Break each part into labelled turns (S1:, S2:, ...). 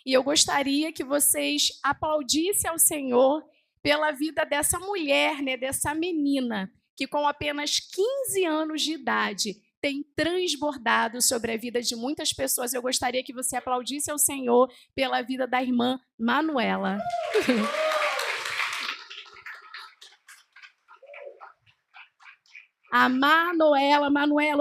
S1: E eu gostaria que vocês aplaudissem ao Senhor pela vida dessa mulher, né, dessa menina, que com apenas 15 anos de idade tem transbordado sobre a vida de muitas pessoas. Eu gostaria que você aplaudisse ao Senhor pela vida da irmã Manuela. A Manuela,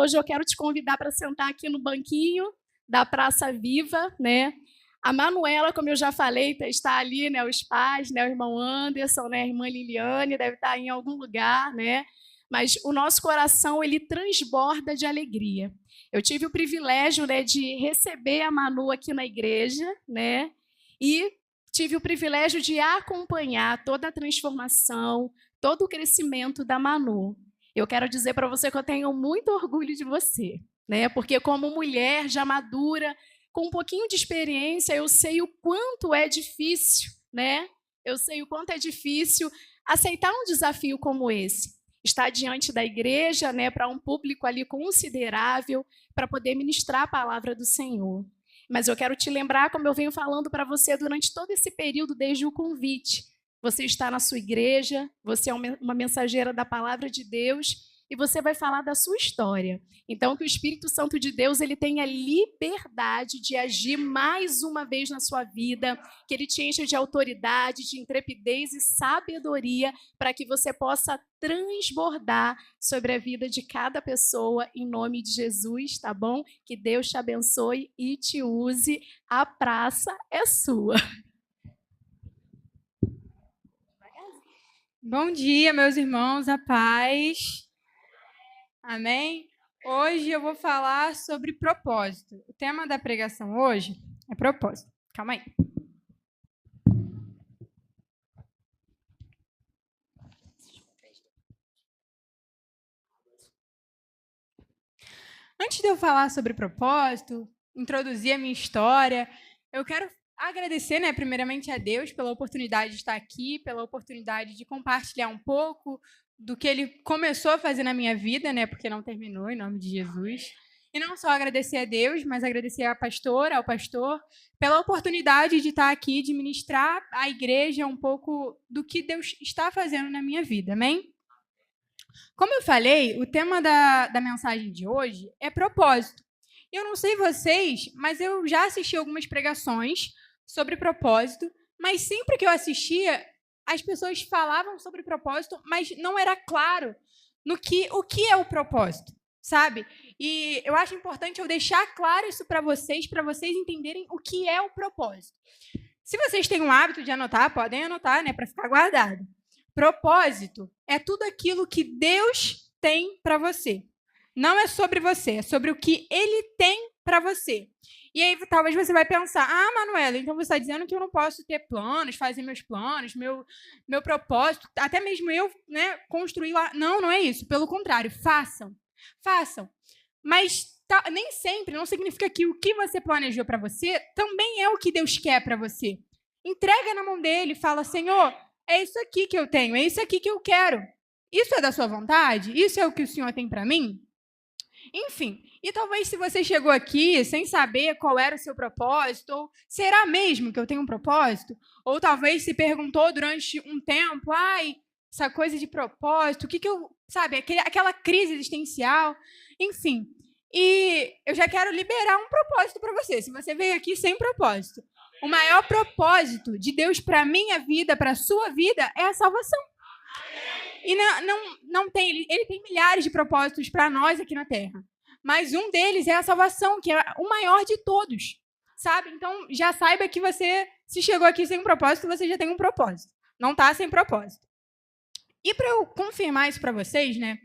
S1: hoje eu quero te convidar para sentar aqui no banquinho da Praça Viva, né? A Manuela, como eu já falei, está ali, né? Os pais, né? O irmão Anderson, né? A irmã Liliane, deve estar em algum lugar, né? Mas o nosso coração, ele transborda de alegria. Eu tive o privilégio, né, de receber a Manu aqui na igreja, né? E tive o privilégio de acompanhar toda a transformação, todo o crescimento da Manu. Eu quero dizer para você que eu tenho muito orgulho de você, né? Porque como mulher já madura, com um pouquinho de experiência, eu sei o quanto é difícil, né? Eu sei o quanto é difícil aceitar um desafio como esse. Estar diante da igreja, né, para um público ali considerável, para poder ministrar a palavra do Senhor. Mas eu quero te lembrar, como eu venho falando para você durante todo esse período, desde o convite. Você está na sua igreja, você é uma mensageira da palavra de Deus e você vai falar da sua história. Então, que o Espírito Santo de Deus ele tenha liberdade de agir mais uma vez na sua vida, que ele te encha de autoridade, de intrepidez e sabedoria para que você possa transbordar sobre a vida de cada pessoa em nome de Jesus, tá bom? Que Deus te abençoe e te use. A praça é sua.
S2: Bom dia, meus irmãos, a paz. Amém? Hoje eu vou falar sobre propósito. O tema da pregação hoje é propósito. Calma aí. Antes de eu falar sobre propósito, introduzir a minha história, eu quero agradecer, né, primeiramente a Deus pela oportunidade de estar aqui, pela oportunidade de compartilhar um pouco do que Ele começou a fazer na minha vida, né, porque não terminou, em nome de Jesus. E não só agradecer a Deus, mas agradecer à pastora, ao pastor, pela oportunidade de estar aqui, de ministrar à igreja um pouco do que Deus está fazendo na minha vida, amém? Como eu falei, o tema da mensagem de hoje é propósito. Eu não sei vocês, mas eu já assisti algumas pregações sobre propósito, mas sempre que eu assistia, as pessoas falavam sobre propósito, mas não era claro o que é o propósito, sabe? E eu acho importante eu deixar claro isso para vocês entenderem o que é o propósito. Se vocês têm o hábito de anotar, podem anotar, né, para ficar guardado. Propósito é tudo aquilo que Deus tem para você. Não é sobre você, é sobre o que Ele tem para você. E aí talvez você vai pensar, Manuela, então você está dizendo que eu não posso ter planos, fazer meus planos, meu propósito, até mesmo eu, né, construir lá. Não, não é isso. Pelo contrário, façam. Façam. Mas nem sempre, não significa que o que você planejou para você também é o que Deus quer para você. Entrega na mão dele, fala, Senhor, é isso aqui que eu tenho, é isso aqui que eu quero. Isso é da sua vontade? Isso é o que o Senhor tem para mim? Enfim, e talvez se você chegou aqui sem saber qual era o seu propósito, ou será mesmo que eu tenho um propósito? Ou talvez se perguntou durante um tempo, essa coisa de propósito, o que eu, sabe, aquela crise existencial, enfim. E eu já quero liberar um propósito para você, se você veio aqui sem propósito. O maior propósito de Deus para a minha vida, para a sua vida, é a salvação. E não tem, ele tem milhares de propósitos para nós aqui na Terra. Mas um deles é a salvação, que é o maior de todos. Sabe? Então, já saiba que você, se chegou aqui sem um propósito, você já tem um propósito. Não está sem propósito. E para eu confirmar isso para vocês, né?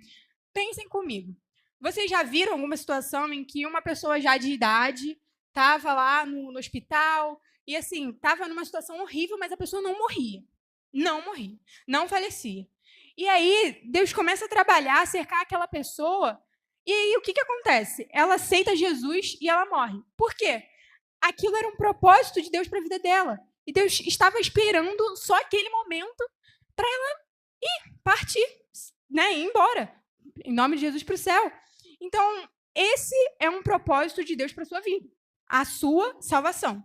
S2: Pensem comigo. Vocês já viram alguma situação em que uma pessoa já de idade estava lá no hospital e, assim, estava numa situação horrível, mas a pessoa não morria. Não morria. Não falecia. E aí, Deus começa a trabalhar, a cercar aquela pessoa. E aí, o que acontece? Ela aceita Jesus e ela morre. Por quê? Aquilo era um propósito de Deus para a vida dela. E Deus estava esperando só aquele momento para ela partir, né? Ir embora. Em nome de Jesus para o céu. Então, esse é um propósito de Deus para a sua vida. A sua salvação.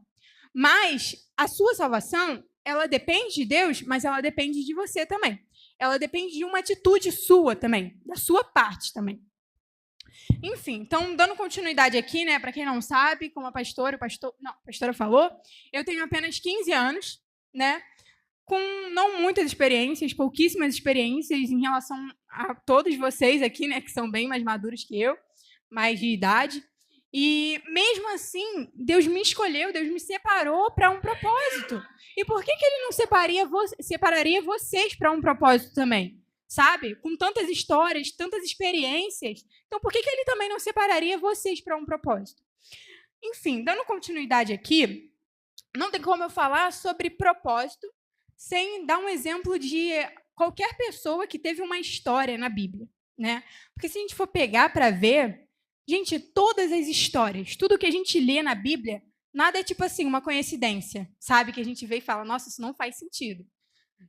S2: Mas a sua salvação, ela depende de Deus, mas ela depende de você também. Ela depende de uma atitude sua também, da sua parte também. Enfim, então, dando continuidade aqui, né, para quem não sabe, como a pastora falou, eu tenho apenas 15 anos, né, com não muitas experiências, pouquíssimas experiências em relação a todos vocês aqui, né, que são bem mais maduros que eu, mais de idade. E mesmo assim, Deus me escolheu, Deus me separou para um propósito. E por que Ele não separaria vocês para um propósito também? Sabe? Com tantas histórias, tantas experiências. Então, por que Ele também não separaria vocês para um propósito? Enfim, dando continuidade aqui, não tem como eu falar sobre propósito sem dar um exemplo de qualquer pessoa que teve uma história na Bíblia, né? Porque se a gente for pegar para ver, gente, todas as histórias, tudo que a gente lê na Bíblia, nada é tipo assim, uma coincidência, sabe? Que a gente vê e fala, nossa, isso não faz sentido.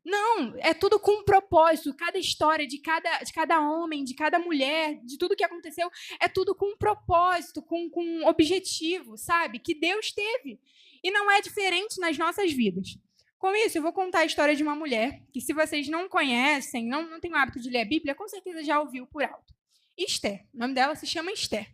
S2: Não, é tudo com um propósito. Cada história de cada homem, de cada mulher, de tudo que aconteceu, é tudo com um propósito, com um objetivo, sabe? Que Deus teve. E não é diferente nas nossas vidas. Com isso, eu vou contar a história de uma mulher que, se vocês não conhecem, não têm o hábito de ler a Bíblia, com certeza já ouviu por alto. Esther. O nome dela se chama Esther.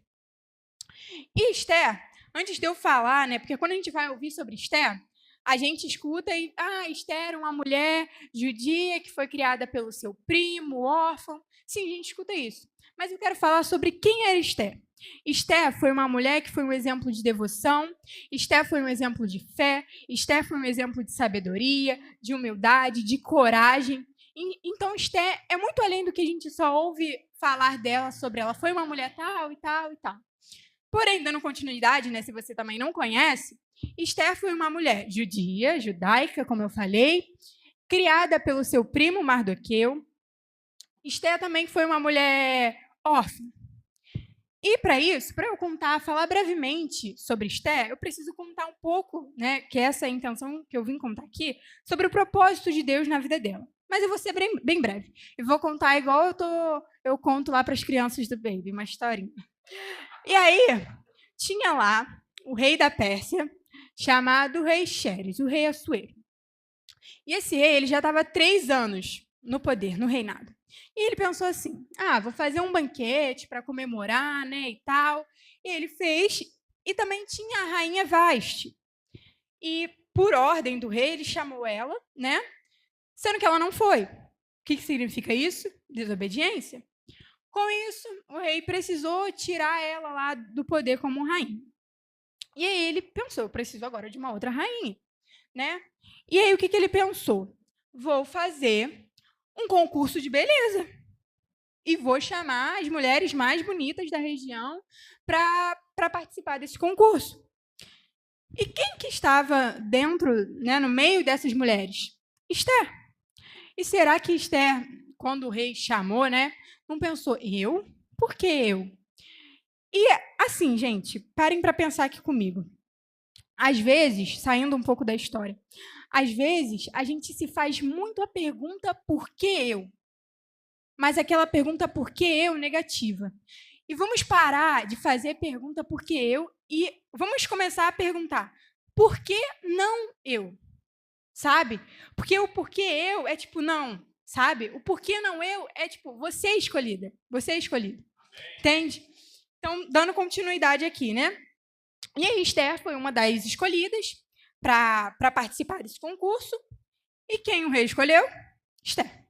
S2: E Esther, antes de eu falar, né? Porque quando a gente vai ouvir sobre Esther, a gente escuta e, Esther é uma mulher judia que foi criada pelo seu primo, órfão. Sim, a gente escuta isso. Mas eu quero falar sobre quem era Esther. Esther foi uma mulher que foi um exemplo de devoção, Esther foi um exemplo de fé, Esther foi um exemplo de sabedoria, de humildade, de coragem. Então, Esther é muito além do que a gente só ouve falar dela, sobre ela. Foi uma mulher tal e tal e tal. Porém, dando continuidade, né, se você também não conhece, Esther foi uma mulher judia, judaica, como eu falei, criada pelo seu primo Mardoqueu. Esther também foi uma mulher órfã. E para isso, para eu falar brevemente sobre Esther, eu preciso contar um pouco, né, que essa é a intenção que eu vim contar aqui, sobre o propósito de Deus na vida dela. Mas eu vou ser bem breve. Eu vou contar igual eu conto lá para as crianças do Baby, uma historinha. E aí, tinha lá o rei da Pérsia, chamado rei Xerxes, o rei Assuero. E esse rei, ele já estava 3 anos no poder, no reinado. E ele pensou assim, vou fazer um banquete para comemorar, né, e tal. E ele fez, e também tinha a rainha Vaste. E, por ordem do rei, ele chamou ela, né, sendo que ela não foi. O que significa isso? Desobediência. Com isso, o rei precisou tirar ela lá do poder como rainha. E aí ele pensou, eu preciso agora de uma outra rainha, né? E aí o que ele pensou? Vou fazer um concurso de beleza e vou chamar as mulheres mais bonitas da região para participar desse concurso. E quem que estava dentro, né, no meio dessas mulheres? Esther. E será que Esther, quando o rei chamou, né, não pensou, eu? Por que eu? E assim, gente, parem para pensar aqui comigo. Às vezes, saindo um pouco da história, às vezes a gente se faz muito a pergunta por que eu? Mas aquela pergunta por que eu negativa. E vamos parar de fazer pergunta por que eu e vamos começar a perguntar por que não eu? Sabe? Porque o porquê eu é tipo não, sabe? O porquê não eu é tipo você é escolhida, você é escolhido. Entende? Então, dando continuidade aqui, né? E a Esther foi uma das escolhidas para participar desse concurso. E quem o rei escolheu? Esther.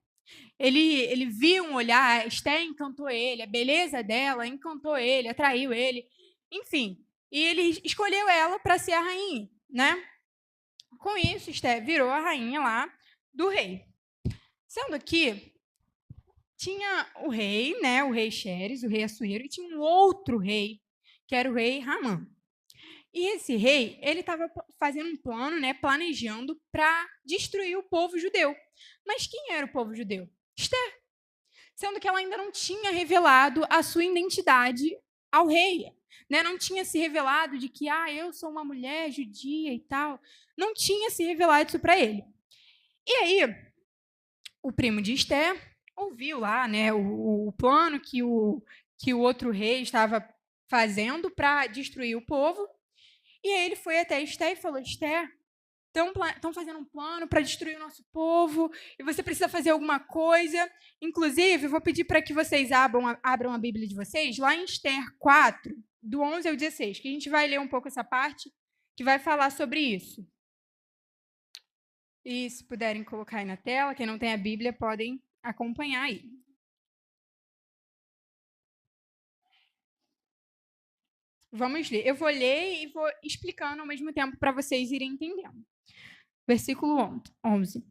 S2: Ele viu um olhar, Esther encantou ele, a beleza dela encantou ele, atraiu ele, enfim. E ele escolheu ela para ser a rainha, né? Com isso, Esther virou a rainha lá do rei. Sendo que tinha o rei, né, o rei Xerxes, o rei Assuero, e tinha um outro rei, que era o rei Ramã. E esse rei, ele estava fazendo um plano, né, planejando para destruir o povo judeu. Mas quem era o povo judeu? Esther. Sendo que ela ainda não tinha revelado a sua identidade ao rei. Né? Não tinha se revelado de que eu sou uma mulher judia e tal. Não tinha se revelado isso para ele. E aí, o primo de Esther ouviu lá, né, o plano que o outro rei estava fazendo para destruir o povo. E aí ele foi até Esté e falou: Esté, estão fazendo um plano para destruir o nosso povo, e você precisa fazer alguma coisa. Inclusive, eu vou pedir para que vocês abram a Bíblia de vocês, lá em Esther 4, do 11 ao 16, que a gente vai ler um pouco essa parte, que vai falar sobre isso. E se puderem colocar aí na tela, quem não tem a Bíblia, podem acompanhar aí. Vamos ler. Eu vou ler e vou explicando ao mesmo tempo para vocês irem entendendo. Versículo 11.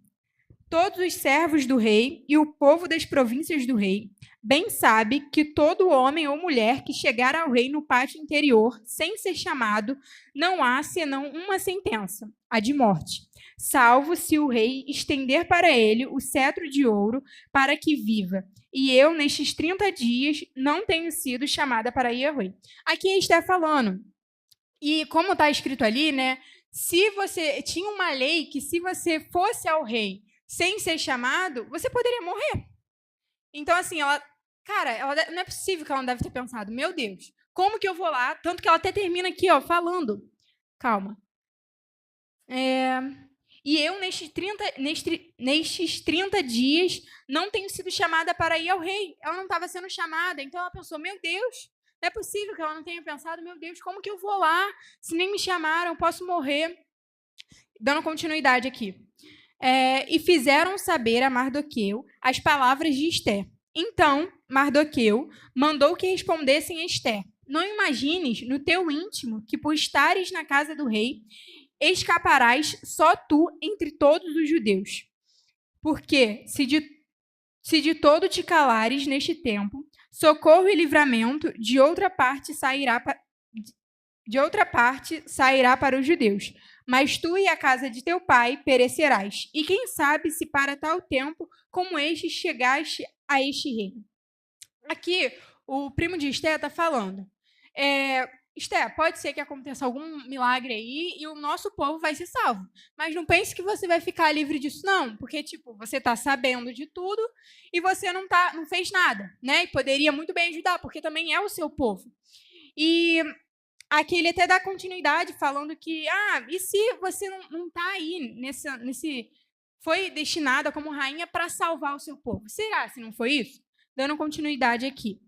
S2: Todos os servos do rei e o povo das províncias do rei bem sabe que todo homem ou mulher que chegar ao rei no pátio interior, sem ser chamado, não há senão uma sentença, a de morte, salvo se o rei estender para ele o cetro de ouro para que viva. E eu, nestes 30 dias, não tenho sido chamada para ir ao rei. Aqui a gente está falando, e como está escrito ali, né? Se você tinha uma lei que se você fosse ao rei sem ser chamado, você poderia morrer. Então, assim, não é possível que ela não deve ter pensado, meu Deus, como que eu vou lá? Tanto que ela até termina aqui, ó, falando. Calma. E eu, nestes 30 dias, não tenho sido chamada para ir ao rei. Ela não estava sendo chamada, então ela pensou, meu Deus, não é possível que ela não tenha pensado, meu Deus, como que eu vou lá? Se nem me chamaram, posso morrer. Dando continuidade aqui. E fizeram saber a Mardoqueu as palavras de Esté. Então, Mardoqueu mandou que respondessem a Esté: não imagines no teu íntimo que, por estares na casa do rei, escaparás só tu entre todos os judeus. Porque, se de todo te calares neste tempo, socorro e livramento de outra parte sairá para os judeus. Mas tu e a casa de teu pai perecerás. E quem sabe se para tal tempo como este chegaste a este reino. Aqui, o primo de Esté está falando. Esté, pode ser que aconteça algum milagre aí e o nosso povo vai ser salvo. Mas não pense que você vai ficar livre disso, não. Porque, você está sabendo de tudo e você não fez nada, né? E poderia muito bem ajudar, porque também é o seu povo. E aqui ele até dá continuidade, falando que, e se você não está aí foi destinada como rainha para salvar o seu povo? Será se não foi isso? Dando continuidade aqui.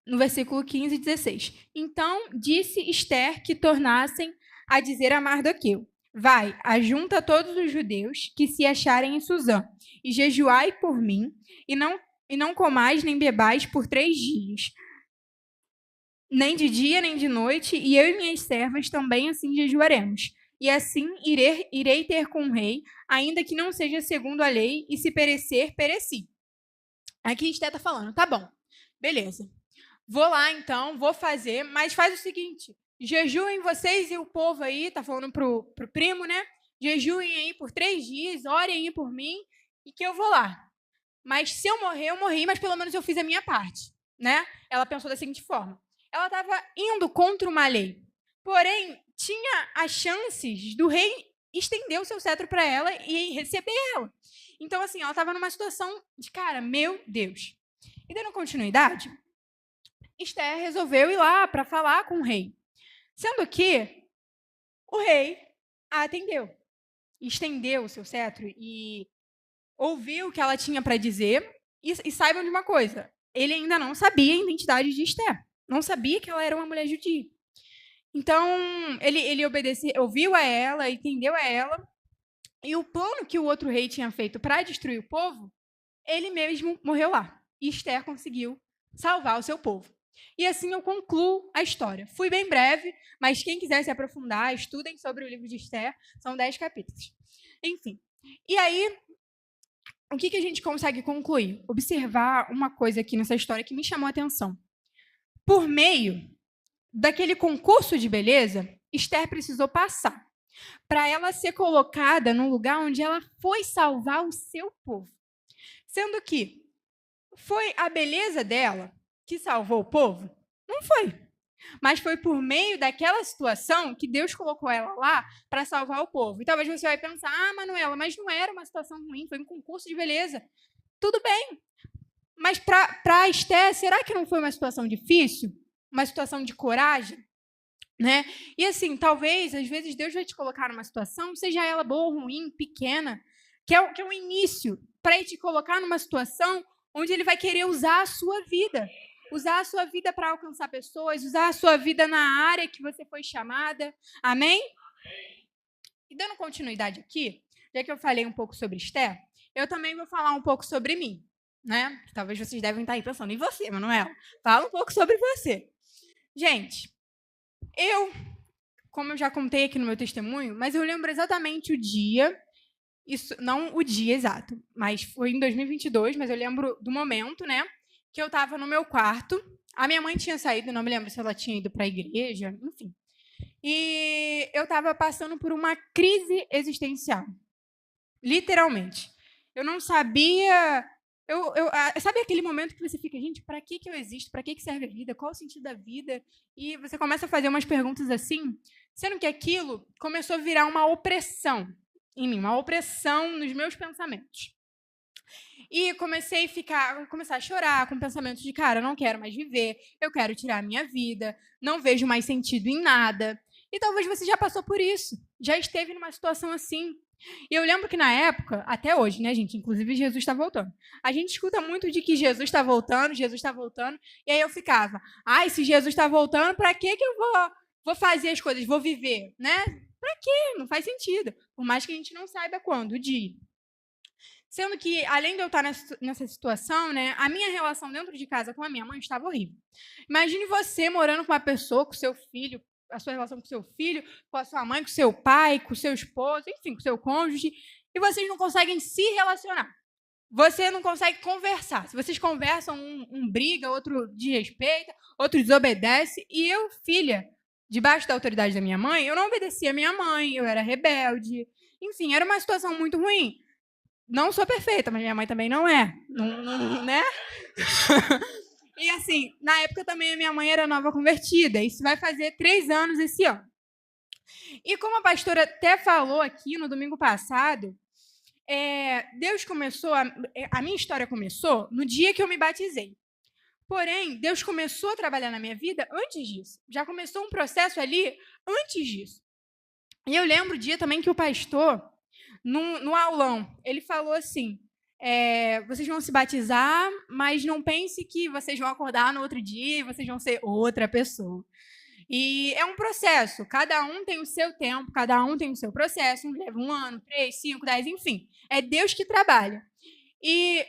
S2: No versículo 15 e 16. Então disse Esté que tornassem a dizer a Mardoqueu: vai, ajunta todos os judeus que se acharem em Suzã, e jejuai por mim, e não comais nem bebais por 3 dias. Nem de dia, nem de noite, e eu e minhas servas também assim jejuaremos. E assim irei ter com o rei, ainda que não seja segundo a lei, e se perecer, pereci. Aqui Esté está falando, tá bom, beleza. Vou lá, então, vou fazer, mas faz o seguinte, jejuem vocês e o povo aí, tá falando pro primo, né? Jejuem aí por 3 dias, orem aí por mim, e que eu vou lá. Mas se eu morrer, eu morri, mas pelo menos eu fiz a minha parte, né? Ela pensou da seguinte forma. Ela estava indo contra uma lei. Porém, tinha as chances do rei estender o seu cetro para ela e receber ela. Então, assim, ela estava numa situação de, cara, meu Deus. E dando continuidade, Esté resolveu ir lá para falar com o rei. Sendo que o rei a atendeu. Estendeu o seu cetro e ouviu o que ela tinha para dizer. E saibam de uma coisa, ele ainda não sabia a identidade de Esté. Não sabia que ela era uma mulher judia. Então, ele obedeceu, ouviu a ela, entendeu a ela, e o plano que o outro rei tinha feito para destruir o povo, ele mesmo morreu lá. E Esté conseguiu salvar o seu povo. E assim eu concluo a história. Fui bem breve, mas quem quiser se aprofundar, estudem sobre o livro de Esté, são 10 capítulos. Enfim, e aí, o que a gente consegue concluir? Observar uma coisa aqui nessa história que me chamou a atenção. Por meio daquele concurso de beleza, Esté precisou passar para ela ser colocada no lugar onde ela foi salvar o seu povo. Sendo que foi a beleza dela que salvou o povo? Não foi. Mas foi por meio daquela situação que Deus colocou ela lá para salvar o povo. E talvez você vai pensar, Manuela, mas não era uma situação ruim, foi um concurso de beleza. Tudo bem. Mas para Esté, será que não foi uma situação difícil? Uma situação de coragem? né? E assim, talvez, às vezes, Deus vai te colocar numa situação, seja ela boa ou ruim, pequena, que é um início para ele te colocar numa situação onde ele vai querer usar a sua vida. Usar a sua vida para alcançar pessoas, usar a sua vida na área que você foi chamada. Amém? E dando continuidade aqui, já que eu falei um pouco sobre Esther, eu também vou falar um pouco sobre mim, né? Talvez vocês devem estar aí pensando em você, Manuel. Fala um pouco sobre você. Gente, como eu já contei aqui no meu testemunho, mas eu lembro exatamente o dia, isso não o dia exato, mas foi em 2022, mas eu lembro do momento, né, que eu estava no meu quarto. A minha mãe tinha saído, não me lembro se ela tinha ido para a igreja, enfim. E eu estava passando por uma crise existencial, literalmente. Eu não sabia. Sabe aquele momento que você fica, gente, para que eu existo? Para que serve a vida? Qual o sentido da vida? E você começa a fazer umas perguntas assim, sendo que aquilo começou a virar uma opressão em mim, uma opressão nos meus pensamentos. E comecei começar a chorar com pensamentos de, cara, eu não quero mais viver, eu quero tirar a minha vida, não vejo mais sentido em nada. E talvez você já passou por isso, já esteve numa situação assim. E eu lembro que na época, até hoje, né, gente, inclusive Jesus está voltando. A gente escuta muito de que Jesus está voltando, e aí eu ficava, ai, se Jesus está voltando, para que eu vou fazer as coisas, vou viver, né? Para quê? Não faz sentido. Por mais que a gente não saiba quando, o dia. Sendo que, além de eu estar nessa situação, né, a minha relação dentro de casa com a minha mãe estava horrível. Imagine você morando com uma pessoa, com seu filho, a sua relação com seu filho, com a sua mãe, com seu pai, com seu esposo, enfim, com seu cônjuge, e vocês não conseguem se relacionar. Você não consegue conversar. Se vocês conversam, um briga, outro desrespeita, outro desobedece. E eu, filha, debaixo da autoridade da minha mãe, eu não obedecia a minha mãe, eu era rebelde. Enfim, era uma situação muito ruim. Não sou perfeita, mas minha mãe também não é. Né? E assim, na época também a minha mãe era nova convertida. Isso vai fazer 3 anos esse ano. E como a pastora até falou aqui no domingo passado, Deus começou, a minha história começou no dia que eu me batizei. Porém, Deus começou a trabalhar na minha vida antes disso. Já começou um processo ali antes disso. E eu lembro o dia também que o pastor, no aulão, ele falou assim, vocês vão se batizar, mas não pense que vocês vão acordar no outro dia e vocês vão ser outra pessoa. E é um processo, cada um tem o seu tempo, cada um tem o seu processo, leva 1 ano, 3, 5, 10, enfim. É Deus que trabalha. E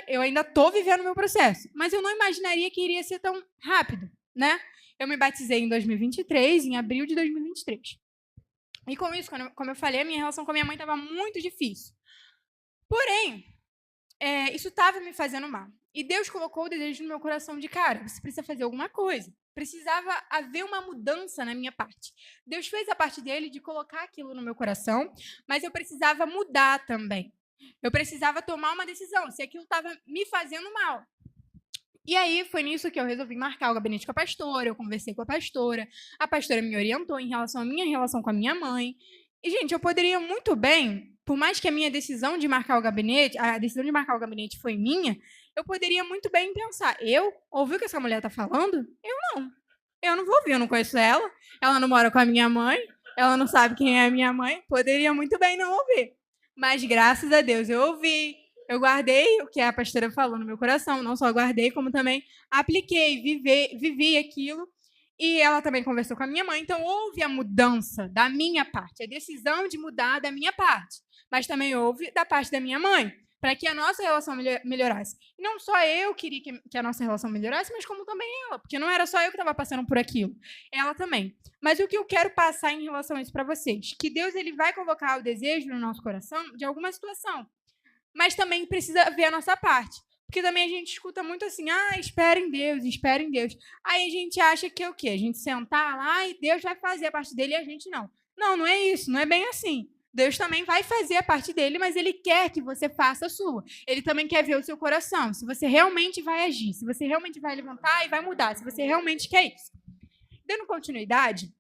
S2: eu ainda estou vivendo o meu processo, mas eu não imaginaria que iria ser tão rápido, né? Eu me batizei em 2023, em abril de 2023. E com isso, como eu falei, a minha relação com a minha mãe estava muito difícil. Porém, isso estava me fazendo mal. E Deus colocou o desejo no meu coração de, cara, você precisa fazer alguma coisa. Precisava haver uma mudança na minha parte. Deus fez a parte dele de colocar aquilo no meu coração, mas eu precisava mudar também. Eu precisava tomar uma decisão, se aquilo estava me fazendo mal. E aí foi nisso que eu resolvi marcar o gabinete com a pastora, eu conversei com a pastora me orientou em relação à minha relação com a minha mãe. E, gente, eu poderia muito bem, por mais que a minha decisão de marcar o gabinete, a decisão de marcar o gabinete foi minha, eu poderia muito bem pensar, eu ouvi o que essa mulher está falando? Eu não vou ouvir, eu não conheço ela não mora com a minha mãe, ela não sabe quem é a minha mãe, poderia muito bem não ouvir. Mas, graças a Deus, eu ouvi, eu guardei o que a pastora falou no meu coração, não só guardei, como também apliquei, vivi aquilo. E ela também conversou com a minha mãe, então houve a mudança da minha parte, a decisão de mudar da minha parte. Mas também houve da parte da minha mãe, para que a nossa relação melhorasse. E não só eu queria que a nossa relação melhorasse, mas como também ela, porque não era só eu que estava passando por aquilo, ela também. Mas o que eu quero passar em relação a isso para vocês, que Deus ele vai convocar o desejo no nosso coração de alguma situação, mas também precisa ver a nossa parte. Porque também a gente escuta muito assim, espera em Deus, espera em Deus. Aí a gente acha que é o quê? A gente sentar lá e Deus vai fazer a parte dele e a gente não. Não, não é isso, não é bem assim. Deus também vai fazer a parte dele, mas ele quer que você faça a sua. Ele também quer ver o seu coração, se você realmente vai agir, se você realmente vai levantar e vai mudar, se você realmente quer isso. Dando continuidade,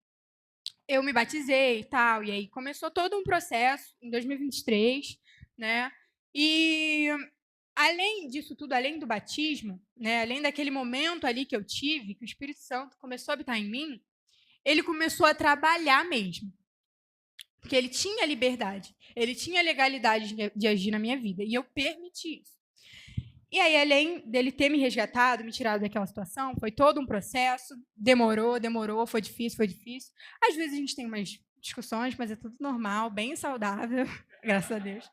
S2: eu me batizei e tal, e aí começou todo um processo em 2023, né? E além disso tudo, além do batismo, né, além daquele momento ali que eu tive, que o Espírito Santo começou a habitar em mim, ele começou a trabalhar mesmo. Porque ele tinha liberdade, ele tinha legalidade de agir na minha vida, e eu permiti isso. E aí, além dele ter me resgatado, me tirado daquela situação, foi todo um processo, demorou, foi difícil. Às vezes a gente tem umas discussões, mas é tudo normal, bem saudável, graças a Deus.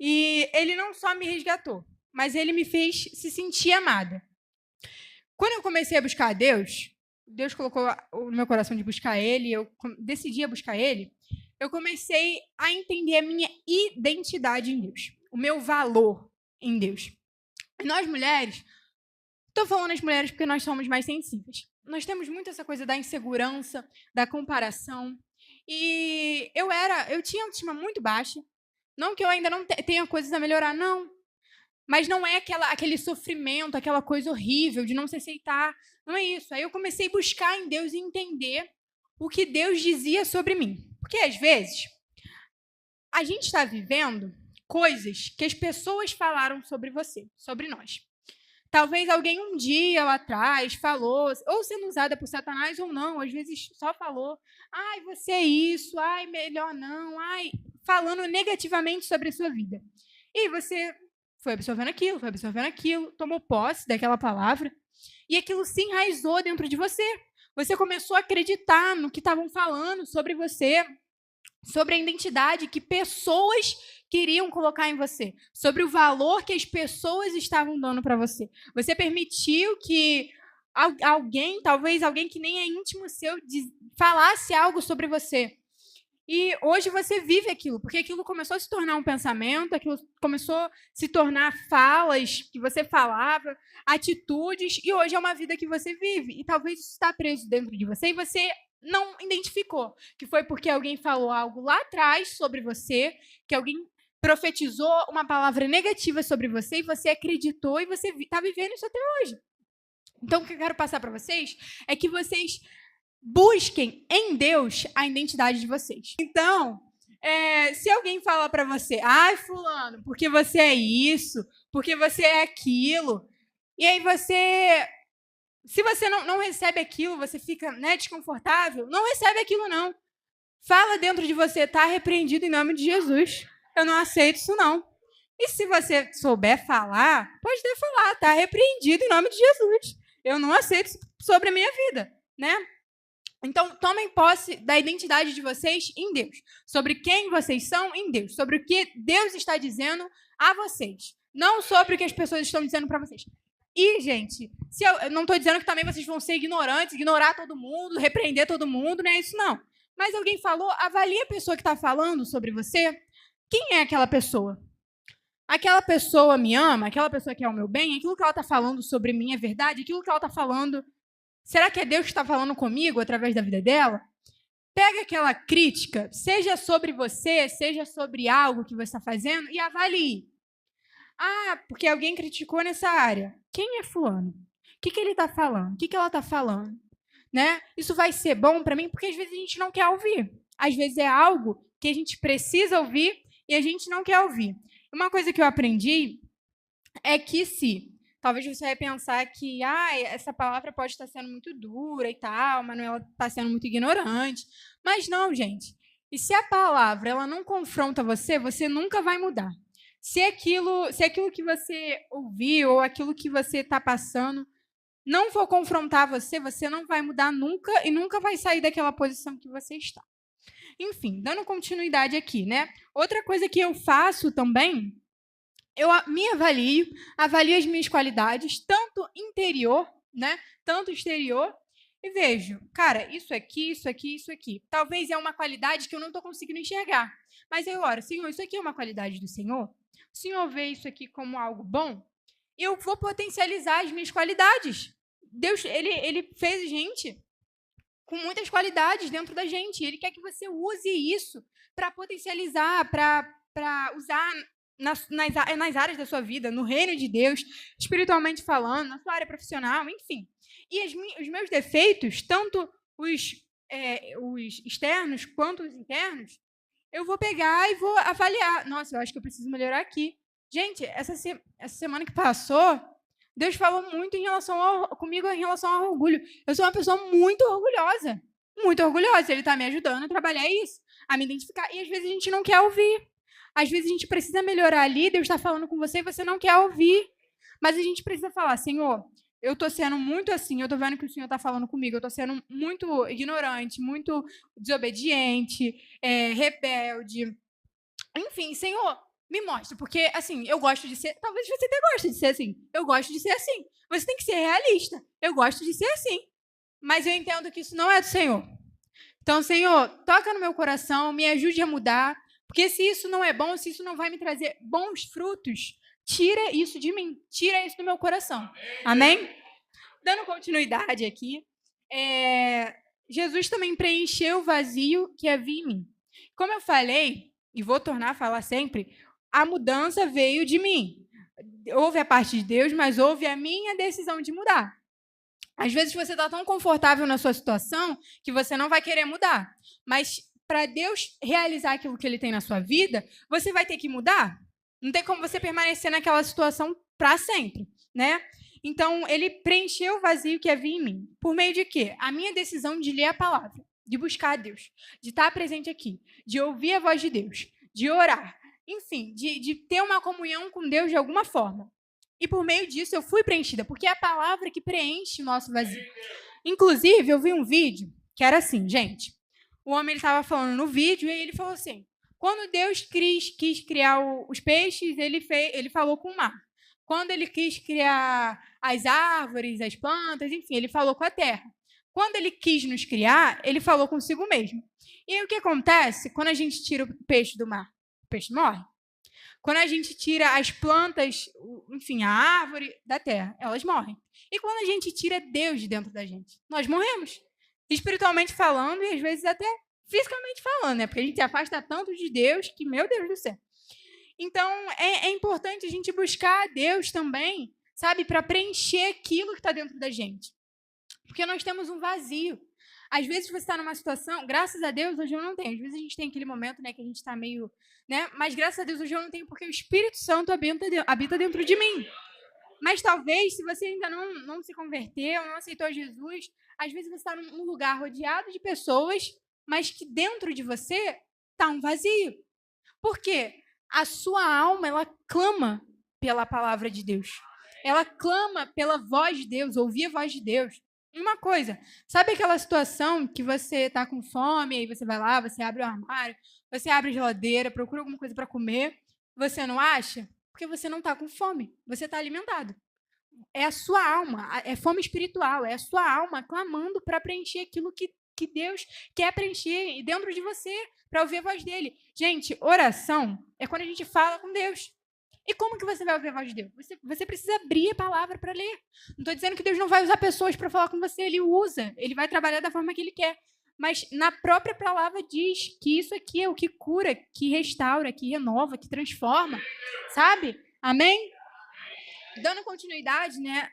S2: E ele não só me resgatou, mas ele me fez se sentir amada. Quando eu comecei a buscar a Deus, Deus colocou no meu coração de buscar Ele, eu decidi a buscar Ele, eu comecei a entender a minha identidade em Deus, o meu valor em Deus. Nós mulheres, estou falando as mulheres porque nós somos mais sensíveis. Nós temos muito essa coisa da insegurança, da comparação. E eu tinha autoestima muito baixa. Não que eu ainda não tenha coisas a melhorar, não. Mas não é aquele sofrimento, aquela coisa horrível de não se aceitar. Não é isso. Aí eu comecei a buscar em Deus e entender o que Deus dizia sobre mim. Porque, às vezes, a gente está vivendo coisas que as pessoas falaram sobre você, sobre nós. Talvez alguém um dia lá atrás falou, ou sendo usada por Satanás ou não, às vezes só falou, ai, você é isso, ai, melhor não, ai, falando negativamente sobre a sua vida. E você foi absorvendo aquilo, tomou posse daquela palavra, e aquilo se enraizou dentro de você. Você começou a acreditar no que estavam falando sobre você, sobre a identidade que pessoas queriam colocar em você, sobre o valor que as pessoas estavam dando para você. Você permitiu que alguém, talvez alguém que nem é íntimo seu, falasse algo sobre você. E hoje você vive aquilo, porque aquilo começou a se tornar um pensamento, aquilo começou a se tornar falas que você falava, atitudes, e hoje é uma vida que você vive. E talvez isso está preso dentro de você e você não identificou, que foi porque alguém falou algo lá atrás sobre você, que alguém profetizou uma palavra negativa sobre você e você acreditou e você está vivendo isso até hoje. Então, o que eu quero passar para vocês é que vocês busquem em Deus a identidade de vocês. Então, se alguém fala para você, ai, fulano, porque você é isso, porque você é aquilo, e aí se você não recebe aquilo, você fica desconfortável, não recebe aquilo não. Fala dentro de você, tá repreendido em nome de Jesus. Eu não aceito isso não. E se você souber falar, pode até falar, tá repreendido em nome de Jesus. Eu não aceito isso sobre a minha vida, né? Então, tomem posse da identidade de vocês em Deus. Sobre quem vocês são em Deus. Sobre o que Deus está dizendo a vocês. Não sobre o que as pessoas estão dizendo para vocês. E, gente, eu não estou dizendo que também vocês vão ser ignorantes, ignorar todo mundo, repreender todo mundo, não é isso não. Mas alguém falou, avalie a pessoa que está falando sobre você. Quem é aquela pessoa? Aquela pessoa me ama? Aquela pessoa quer o meu bem? Aquilo que ela está falando sobre mim é verdade? Aquilo que ela está falando... Será que é Deus que está falando comigo através da vida dela? Pega aquela crítica, seja sobre você, seja sobre algo que você está fazendo, e avalie. Ah, porque alguém criticou nessa área. Quem é fulano? O que ele está falando? O que ela está falando? Né? Isso vai ser bom para mim? Porque às vezes a gente não quer ouvir. Às vezes é algo que a gente precisa ouvir e a gente não quer ouvir. Uma coisa que eu aprendi é que talvez você vai pensar que essa palavra pode estar sendo muito dura e tal, Manuela está sendo muito ignorante. Mas não, gente. E se a palavra ela não confronta você, você nunca vai mudar. Se aquilo que você ouviu ou aquilo que você está passando não for confrontar você, você não vai mudar nunca e nunca vai sair daquela posição que você está. Enfim, dando continuidade aqui, né? Outra coisa que eu faço também, eu me avalio as minhas qualidades, tanto interior, né? Tanto exterior, e vejo, cara, isso aqui. Talvez é uma qualidade que eu não estou conseguindo enxergar. Mas eu oro, Senhor, isso aqui é uma qualidade do Senhor? O Senhor vê isso aqui como algo bom? Eu vou potencializar as minhas qualidades. Deus, ele fez gente com muitas qualidades dentro da gente. Ele quer que você use isso para potencializar, para usar nas áreas da sua vida, no reino de Deus, espiritualmente falando, na sua área profissional, enfim. E os meus defeitos, tanto os externos quanto os internos, eu vou pegar e vou avaliar. Nossa, eu acho que eu preciso melhorar aqui. Gente, essa semana que passou, Deus falou muito comigo em relação ao orgulho. Eu sou uma pessoa muito orgulhosa. muito orgulhosa. Ele está me ajudando a trabalhar isso, a me identificar. E às vezes a gente não quer ouvir. Às vezes a gente precisa melhorar ali, Deus está falando com você e você não quer ouvir. Mas a gente precisa falar, Senhor, eu estou sendo muito assim, eu estou vendo que o Senhor está falando comigo, eu estou sendo muito ignorante, muito desobediente, rebelde. Enfim, Senhor, me mostra, porque assim, eu gosto de ser, talvez você até goste de ser assim, eu gosto de ser assim. Você tem que ser realista, eu gosto de ser assim. Mas eu entendo que isso não é do Senhor. Então, Senhor, toca no meu coração, me ajude a mudar, porque se isso não é bom, se isso não vai me trazer bons frutos, tira isso de mim, tira isso do meu coração. Amém? Dando continuidade aqui, Jesus também preencheu o vazio que havia em mim. Como eu falei, e vou tornar a falar sempre, a mudança veio de mim. Houve a parte de Deus, mas houve a minha decisão de mudar. Às vezes você está tão confortável na sua situação que você não vai querer mudar. Mas para Deus realizar aquilo que Ele tem na sua vida, você vai ter que mudar. Não tem como você permanecer naquela situação para sempre, né? Então, Ele preencheu o vazio que havia em mim. Por meio de quê? A minha decisão de ler a palavra, de buscar a Deus, de estar presente aqui, de ouvir a voz de Deus, de orar, enfim, de ter uma comunhão com Deus de alguma forma. E por meio disso eu fui preenchida, porque é a palavra que preenche o nosso vazio. Inclusive, eu vi um vídeo que era assim, gente. O homem estava falando no vídeo e ele falou assim: quando Deus quis criar os peixes, ele falou com o mar. Quando ele quis criar as árvores, as plantas, enfim, ele falou com a terra. Quando ele quis nos criar, ele falou consigo mesmo. E aí o que acontece quando a gente tira o peixe do mar? O peixe morre. Quando a gente tira as plantas, enfim, a árvore da terra, elas morrem. E quando a gente tira Deus de dentro da gente, nós morremos. Espiritualmente falando e às vezes até fisicamente falando, né? Porque a gente se afasta tanto de Deus que, meu Deus do céu. Então, é importante a gente buscar a Deus também, sabe? Para preencher aquilo que está dentro da gente. Porque nós temos um vazio. Às vezes você está numa situação, graças a Deus, hoje eu não tenho. Às vezes a gente tem aquele momento, né, que a gente está meio, né? Mas graças a Deus hoje eu não tenho, porque o Espírito Santo habita dentro de mim. Mas talvez, se você ainda não se converteu, não aceitou Jesus, às vezes você está num lugar rodeado de pessoas, mas que dentro de você está um vazio. Por quê? A sua alma, ela clama pela palavra de Deus. Ela clama pela voz de Deus, ouvir a voz de Deus. Uma coisa, sabe aquela situação que você está com fome, aí você vai lá, você abre o armário, você abre a geladeira, procura alguma coisa para comer, você não acha? Porque você não está com fome, você está alimentado. É a sua alma, é fome espiritual, é a sua alma clamando para preencher aquilo que Deus quer preencher dentro de você, para ouvir a voz dele. Gente, oração é quando a gente fala com Deus. E como que você vai ouvir a voz de Deus? Você precisa abrir a palavra para ler. Não estou dizendo que Deus não vai usar pessoas para falar com você, ele usa, ele vai trabalhar da forma que ele quer. Mas na própria palavra diz que isso aqui é o que cura, que restaura, que renova, que transforma. Sabe? Amém? Dando continuidade, né,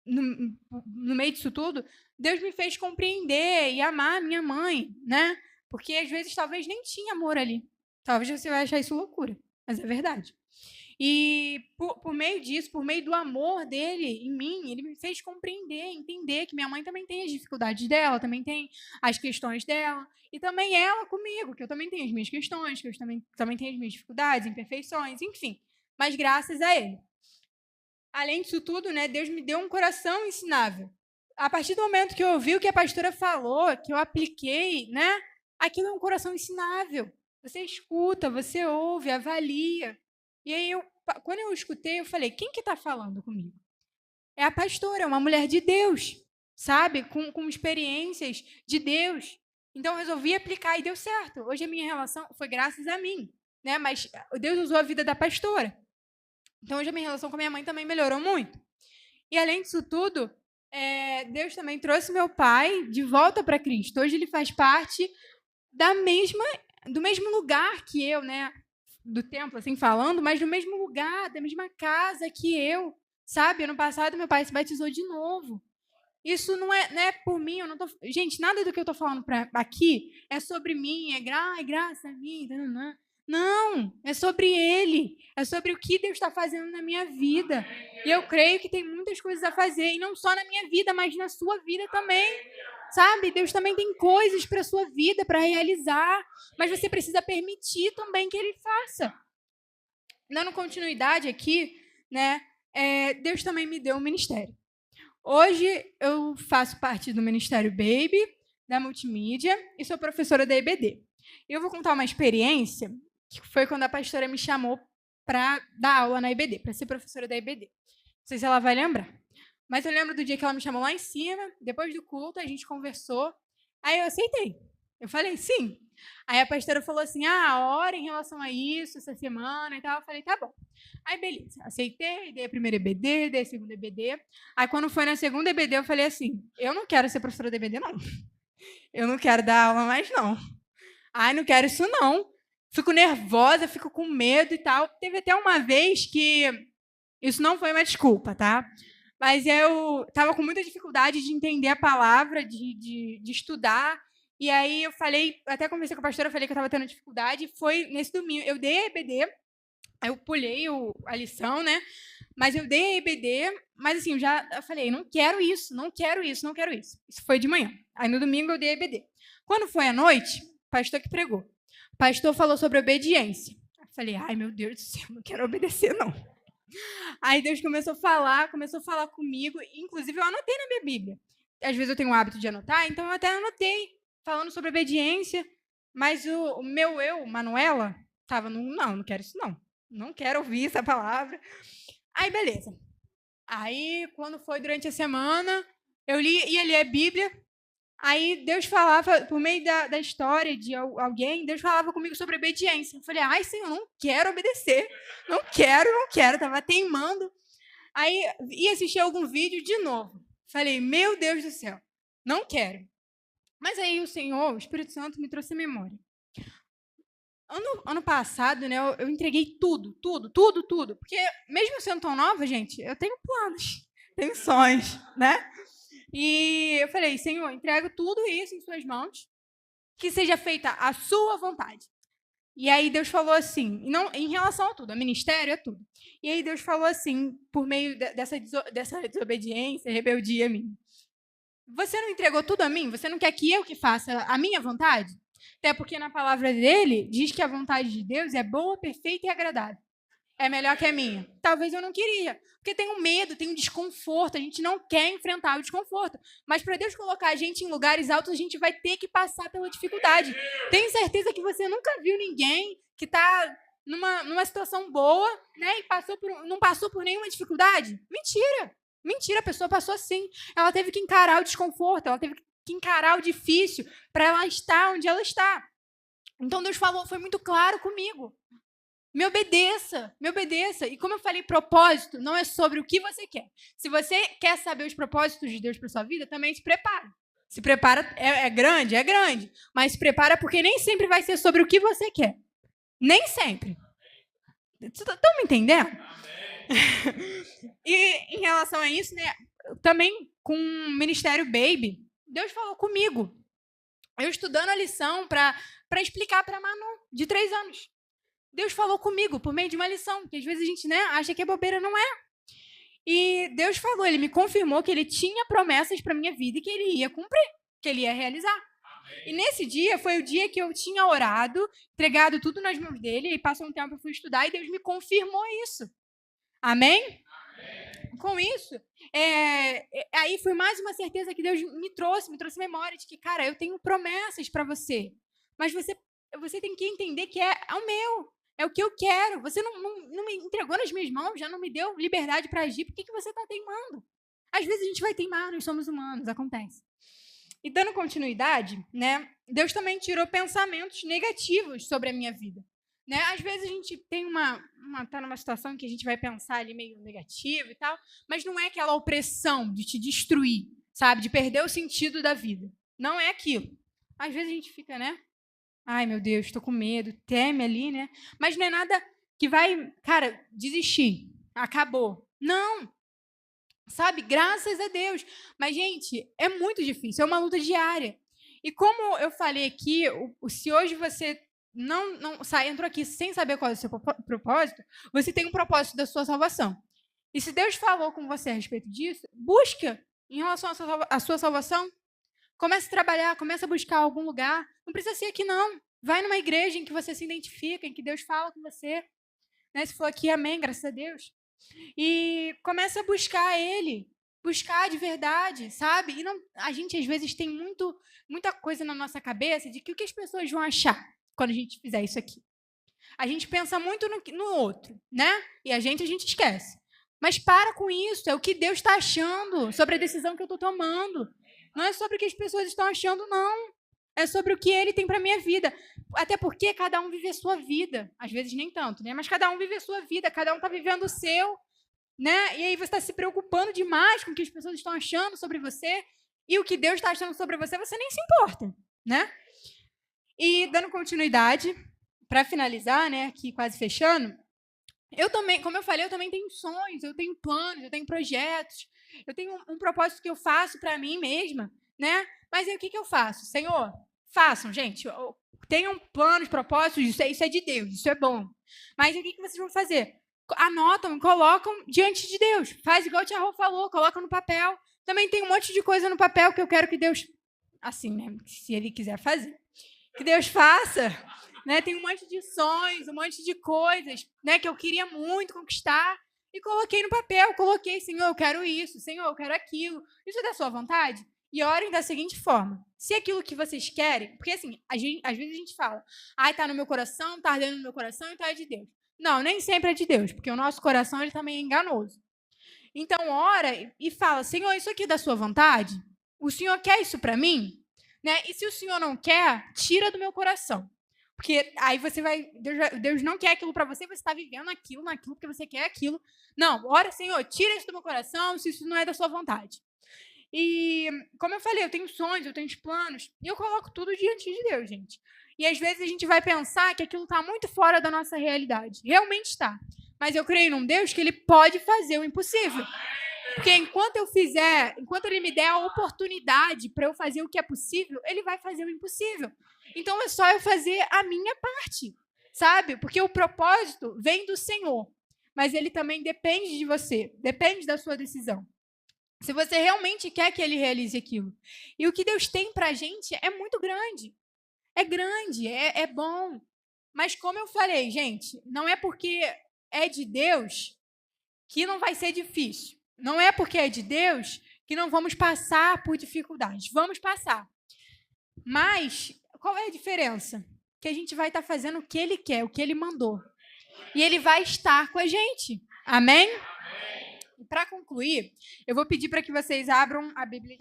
S2: no meio disso tudo, Deus me fez compreender e amar a minha mãe, né? Porque às vezes talvez nem tinha amor ali. Talvez você vai achar isso loucura, mas é verdade. E por meio disso, por meio do amor dele em mim, ele me fez compreender, entender que minha mãe também tem as dificuldades dela, também tem as questões dela, e também ela comigo, que eu também tenho as minhas questões, que eu também tenho as minhas dificuldades, imperfeições, enfim. Mas graças a ele. Além disso tudo, né, Deus me deu um coração ensinável. A partir do momento que eu ouvi o que a pastora falou, que eu apliquei, né, aquilo é um coração ensinável. Você escuta, você ouve, avalia. E aí, quando eu escutei, eu falei, quem que está falando comigo? É a pastora, é uma mulher de Deus, sabe? Com experiências de Deus. Então, eu resolvi aplicar e deu certo. Hoje a minha relação foi graças a mim, né? Mas Deus usou a vida da pastora. Então, hoje a minha relação com a minha mãe também melhorou muito. E, além disso tudo, Deus também trouxe meu pai de volta para Cristo. Hoje ele faz parte do mesmo lugar que eu, né? Do templo, assim, falando, mas do mesmo lugar, da mesma casa que eu, sabe? Ano passado, meu pai se batizou de novo. Isso não é por mim, eu não tô... Gente, nada do que eu tô falando aqui é sobre mim, é graça a mim, não. Não, é sobre Ele, é sobre o que Deus está fazendo na minha vida. E eu creio que tem muitas coisas a fazer, e não só na minha vida, mas na sua vida também. Sabe? Deus também tem coisas para a sua vida, para realizar, mas você precisa permitir também que Ele faça. Dando continuidade aqui, né? Deus também me deu um ministério. Hoje eu faço parte do Ministério Baby, da Multimídia, e sou professora da EBD. Eu vou contar uma experiência que foi quando a pastora me chamou para dar aula na EBD, para ser professora da EBD. Não sei se ela vai lembrar. Mas eu lembro do dia que ela me chamou lá em cima, depois do culto, a gente conversou, aí eu aceitei. Eu falei, sim. Aí a pastora falou assim, ora em relação a isso, essa semana e tal. Eu falei, tá bom. Aí, beleza. Aceitei, dei a primeira EBD, dei a segunda EBD. Aí, quando foi na segunda EBD, eu falei assim, eu não quero ser professora da EBD, não. Eu não quero dar aula mais, não. Ai, não quero isso, não. Fico nervosa, fico com medo e tal. Teve até uma vez que... Isso não foi uma desculpa, tá? Mas eu estava com muita dificuldade de entender a palavra, de estudar. E aí eu falei, até conversei com a pastora, falei que eu estava tendo dificuldade. Foi nesse domingo, eu dei a EBD, eu pulei a lição, né? Mas eu dei a EBD, mas assim, eu falei, não quero isso, não quero isso, não quero isso. Isso foi de manhã. Aí no domingo eu dei a EBD. Quando foi à noite, o pastor que pregou. O pastor falou sobre obediência. Eu falei, ai meu Deus do céu, não quero obedecer, não. Aí Deus começou a falar comigo, inclusive eu anotei na minha Bíblia. Às vezes eu tenho o hábito de anotar, então eu até anotei, falando sobre obediência, mas o meu eu, Manuela, estava não quero isso não. Não quero ouvir essa palavra. Aí, beleza. Aí, quando foi durante a semana, eu ia ler a Bíblia, aí Deus falava, por meio da história de alguém, Deus falava comigo sobre obediência. Eu falei, ai, Senhor, não quero obedecer. Não quero. Estava teimando. Aí, ia assistir algum vídeo de novo. Falei, meu Deus do céu, não quero. Mas aí o Senhor, o Espírito Santo, me trouxe a memória. Ano passado, né, eu entreguei tudo. Porque, mesmo sendo tão nova, gente, eu tenho planos, tenho sonhos, né? E eu falei, Senhor, entrego tudo isso em suas mãos, que seja feita a sua vontade. E aí Deus falou assim, não, em relação a tudo, a ministério é tudo. E aí Deus falou assim, por meio dessa desobediência, rebeldia minha. Você não entregou tudo a mim? Você não quer que eu que faça a minha vontade? Até porque na palavra dele diz que a vontade de Deus é boa, perfeita e agradável. É melhor que a minha. Talvez eu não queria, porque tenho medo, tenho desconforto, a gente não quer enfrentar o desconforto. Mas para Deus colocar a gente em lugares altos, a gente vai ter que passar pela dificuldade. Tenho certeza que você nunca viu ninguém que está numa situação boa, né, e não passou por nenhuma dificuldade. Mentira, a pessoa passou sim. Ela teve que encarar o desconforto, ela teve que encarar o difícil para ela estar onde ela está. Então Deus falou, foi muito claro comigo. Me obedeça. E como eu falei, propósito não é sobre o que você quer. Se você quer saber os propósitos de Deus para sua vida, também se prepara. Se prepara, é grande, mas se prepara porque nem sempre vai ser sobre o que você quer. Nem sempre. Estão me entendendo? E em relação a isso, né, também com o Ministério Baby, Deus falou comigo. Eu estudando a lição para explicar para a Manu, de 3 anos. Deus falou comigo por meio de uma lição, que às vezes a gente, né, acha que é bobeira, não é. E Deus falou, ele me confirmou que ele tinha promessas para minha vida e que ele ia cumprir, que ele ia realizar. Amém. E nesse dia foi o dia que eu tinha orado, entregado tudo nas mãos dele, e passou um tempo eu fui estudar e Deus me confirmou isso. Amém? Amém. Com isso, aí foi mais uma certeza que Deus me trouxe memória de que, cara, eu tenho promessas para você, mas você tem que entender que é o meu. É o que eu quero. Você não me entregou nas minhas mãos, já não me deu liberdade para agir. Por que você está teimando? Às vezes a gente vai teimar, nós somos humanos, acontece. E dando continuidade, né, Deus também tirou pensamentos negativos sobre a minha vida. Né? Às vezes a gente tem tá numa situação que a gente vai pensar ali meio negativo e tal, mas não é aquela opressão de te destruir, sabe? De perder o sentido da vida. Não é aquilo. Às vezes a gente fica, né? Ai, meu Deus, estou com medo, teme ali, né? Mas não é nada que vai, cara, desistir, acabou. Não, sabe? Graças a Deus. Mas, gente, é muito difícil, é uma luta diária. E como eu falei aqui, se hoje você entrou aqui sem saber qual é o seu propósito, você tem um propósito da sua salvação. E se Deus falou com você a respeito disso, busca em relação à sua salvação. Comece a trabalhar, comece a buscar algum lugar. Não precisa ser aqui, não. Vai numa igreja em que você se identifica, em que Deus fala com você. Né? Se for aqui, amém, graças a Deus. E comece a buscar Ele. Buscar de verdade, sabe? E a gente, às vezes, tem muita coisa na nossa cabeça de que o que as pessoas vão achar quando a gente fizer isso aqui. A gente pensa muito no outro, né? E a gente esquece. Mas para com isso, é o que Deus está achando sobre a decisão que eu estou tomando. Não é sobre o que as pessoas estão achando, não. É sobre o que Ele tem para a minha vida. Até porque cada um vive a sua vida. Às vezes nem tanto, né? Mas cada um vive a sua vida, cada um está vivendo o seu. Né? E aí você está se preocupando demais com o que as pessoas estão achando sobre você. E o que Deus está achando sobre você, você nem se importa. Né? E dando continuidade, para finalizar, né, aqui quase fechando, eu também, como eu falei, eu também tenho sonhos, eu tenho planos, eu tenho projetos, eu tenho um propósito que eu faço para mim mesma, né? Mas aí o que eu faço? Senhor, façam, gente, tenham planos, propósitos, isso é de Deus, isso é bom. Mas aí o que vocês vão fazer? Anotam, colocam diante de Deus. Faz igual o Tia Rô falou, coloca no papel. Também tem um monte de coisa no papel que eu quero que Deus, assim, né, se Ele quiser fazer, que Deus faça. Né? Tem um monte de sonhos, um monte de coisas, né, que eu queria muito conquistar e coloquei no papel, coloquei, Senhor, eu quero isso, Senhor, eu quero aquilo. Isso é da sua vontade? E orem da seguinte forma, se aquilo que vocês querem, porque assim, às vezes a gente fala, tá no meu coração, tá ardendo no meu coração, então é de Deus. Não, nem sempre é de Deus, porque o nosso coração ele também é enganoso. Então ora e fala, Senhor, isso aqui é da sua vontade? O Senhor quer isso para mim? Né? E se o Senhor não quer, tira do meu coração. Porque aí você vai... Deus não quer aquilo para você, você está vivendo naquilo, porque você quer aquilo. Não, ora, Senhor, tira isso do meu coração, se isso não é da sua vontade. E, como eu falei, eu tenho sonhos, eu tenho planos, e eu coloco tudo diante de Deus, gente. E às vezes a gente vai pensar que aquilo está muito fora da nossa realidade. Realmente está. Mas eu creio num Deus que Ele pode fazer o impossível. Porque enquanto Ele me der a oportunidade para eu fazer o que é possível, Ele vai fazer o impossível. Então é só eu fazer a minha parte, sabe? Porque o propósito vem do Senhor, mas ele também depende de você, depende da sua decisão. Se você realmente quer que Ele realize aquilo. E o que Deus tem para a gente é muito grande. É grande, é bom. Mas como eu falei, gente, não é porque é de Deus que não vai ser difícil. Não é porque é de Deus que não vamos passar por dificuldades. Vamos passar. Mas qual é a diferença? Que a gente vai estar fazendo o que Ele quer, o que Ele mandou. E Ele vai estar com a gente. Amém? E para concluir, eu vou pedir para que vocês abram a Bíblia.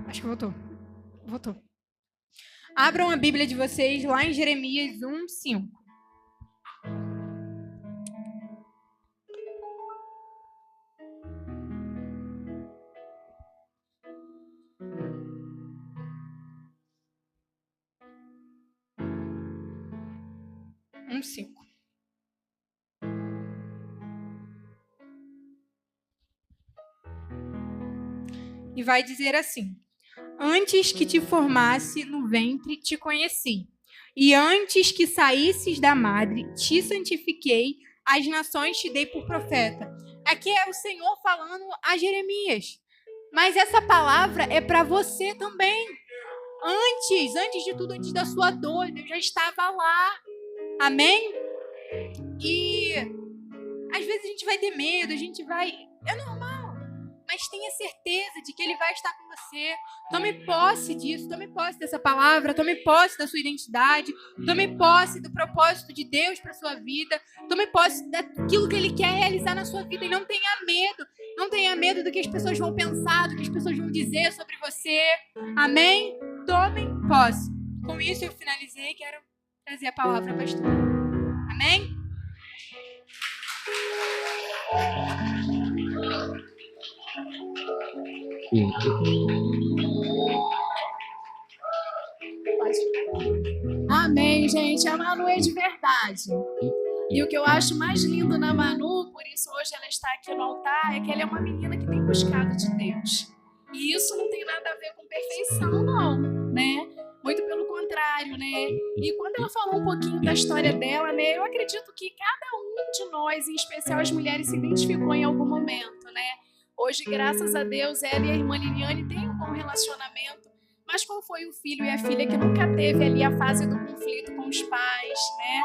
S2: Acho que voltou. Abram a Bíblia de vocês lá em Jeremias 1:5. E vai dizer assim: antes que te formasse no ventre, te conheci. E antes que saísses da madre, te santifiquei, as nações te dei por profeta. Aqui é o Senhor falando a Jeremias. Mas essa palavra é para você também. Antes de tudo, antes da sua dor, Deus já estava lá. Amém? E às vezes a gente vai ter medo, é normal. Mas tenha certeza de que Ele vai estar com você. Tome posse disso, tome posse dessa palavra, tome posse da sua identidade, tome posse do propósito de Deus para a sua vida, tome posse daquilo que Ele quer realizar na sua vida. E não tenha medo do que as pessoas vão pensar, do que as pessoas vão dizer sobre você. Amém? Tomem posse. Com isso eu finalizei e quero trazer a palavra à pastora. Amém?
S1: Amém, gente. A Manu é de verdade. E o que eu acho mais lindo na Manu, por isso hoje ela está aqui no altar, é que ela é uma menina que tem buscado de Deus. E isso não tem nada a ver com perfeição, não, né? Muito pelo contrário, né? E quando ela falou um pouquinho da história dela, né? Eu acredito que cada um de nós, em especial as mulheres, se identificou em algum momento, né? Hoje, graças a Deus, ela e a irmã Liliane têm um bom relacionamento. Mas qual foi o filho e a filha que nunca teve ali a fase do conflito com os pais, né?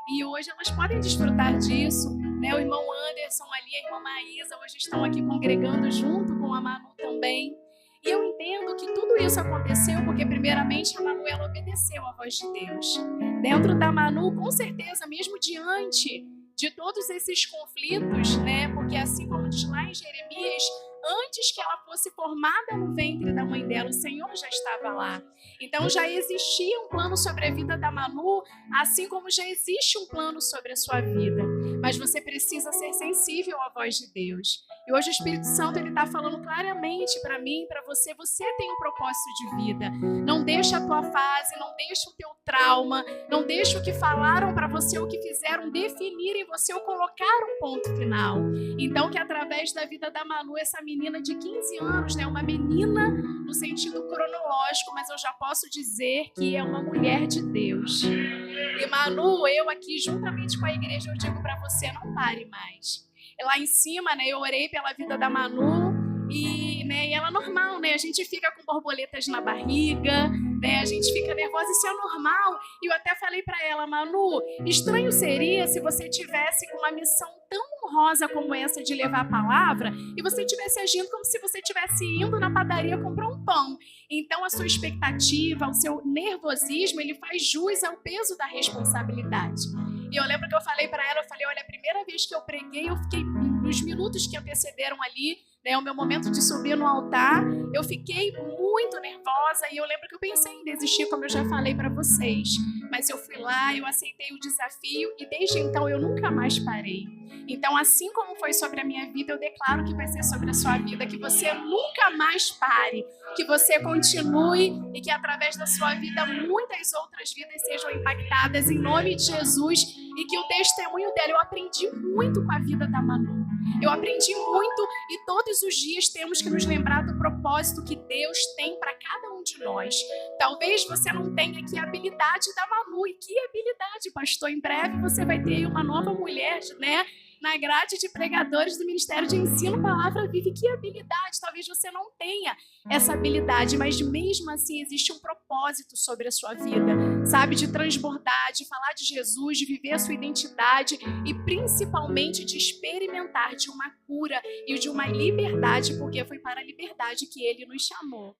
S1: E hoje elas podem desfrutar disso, né? O irmão Anderson ali, a irmã Maísa, hoje estão aqui congregando junto com a Manu também. E eu entendo que tudo isso aconteceu porque, primeiramente, a Manu, ela obedeceu à voz de Deus. Dentro da Manu, com certeza, mesmo diante de todos esses conflitos, né? Porque assim como diz lá em Jeremias, antes que ela fosse formada no ventre da mãe dela, o Senhor já estava lá. Então já existia um plano sobre a vida da Manu, assim como já existe um plano sobre a sua vida. Mas você precisa ser sensível à voz de Deus. E hoje o Espírito Santo está falando claramente para mim e para você, você tem um propósito de vida. Não deixa a tua fase, não deixa o teu trauma, não deixa o que falaram para você, o que fizeram definir em você ou colocar um ponto final. Então que através da vida da Manu, essa menina de 15 anos, né, uma menina no sentido cronológico, mas eu já posso dizer que é uma mulher de Deus. E Manu, eu aqui juntamente com a igreja, eu digo para você, não pare mais. Lá em cima, né, eu orei pela vida da Manu e ela é normal, né? A gente fica com borboletas na barriga, né? A gente fica nervosa, isso é normal. E eu até falei para ela, Manu, estranho seria se você tivesse com uma missão tão honrosa como essa de levar a palavra e você estivesse agindo como se você estivesse indo na padaria comprar um pão. Então a sua expectativa, o seu nervosismo, ele faz jus ao peso da responsabilidade. E eu lembro que eu falei para ela, olha, a primeira vez que eu preguei, eu fiquei, nos minutos que antecederam ali, né, o meu momento de subir no altar, eu fiquei muito nervosa e eu lembro que eu pensei em desistir, como eu já falei para vocês. Mas eu fui lá, eu aceitei o desafio e desde então eu nunca mais parei. Então, assim como foi sobre a minha vida, eu declaro que vai ser sobre a sua vida, que você nunca mais pare, que você continue e que através da sua vida muitas outras vidas sejam impactadas em nome de Jesus e que o testemunho dela, eu aprendi muito com a vida da Manu. Eu aprendi muito e todos os dias temos que nos lembrar do propósito que Deus tem para cada um de nós. Talvez você não tenha aqui a habilidade da Manu. E que habilidade, pastor? Em breve você vai ter uma nova mulher, né? Na grade de pregadores do Ministério de Ensino Palavra Viva. Que habilidade, talvez você não tenha essa habilidade, mas mesmo assim existe um propósito sobre a sua vida, sabe? De transbordar, de falar de Jesus, de viver a sua identidade e principalmente de experimentar de uma cura e de uma liberdade, porque foi para a liberdade que Ele nos chamou.